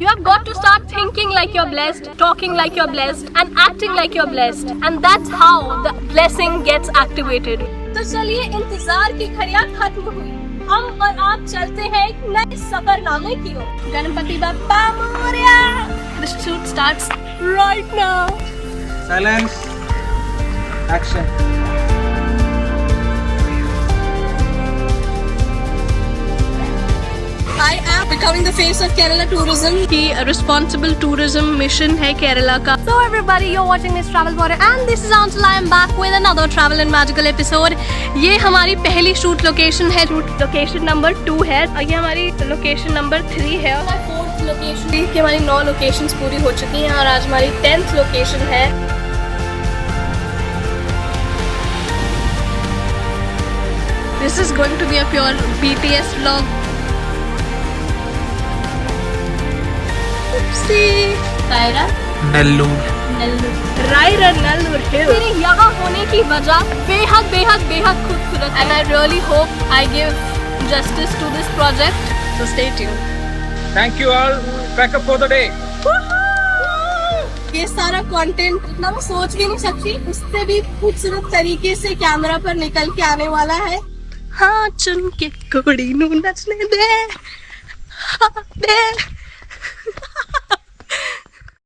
You have got to start thinking like you're blessed, talking like you're blessed, and acting like you're blessed. And that's how the blessing gets activated. तो चलिए इंतजार की घड़ियां खत्म हुई, हम और आप चलते हैं एक नए सफरनामे की ओर। Ganpati Bappa Morya. The shoot starts right now. Silence. Action. I am becoming the face of Kerala tourism. की responsible tourism mission है केरला का. So everybody, you're watching this travel blogger and this is Aanchal. I am back with another travel and magical episode. ये हमारी पहली shoot location है. Shoot location number 2 है. ये हमारी location number 3 है. और 4th location. ये हमारी 9 locations पूरी हो चुकी हैं और आज हमारी 10th location है. This is going to be a pure BTS vlog. रायरा नल्लूर मेरे यहाँ होने की वजह बेहद बेहद बेहद खूबसूरत है. And I really hope I give justice to this project. So stay tuned. Thank you all. Pack up for the day. ये सारा कंटेंट इतना मैं सोच भी नहीं सकती, उससे भी खूबसूरत तरीके से कैमरा पर निकल के आने वाला है. हाँ चुन के कुड़ी नू नचने दे, हाँ दे.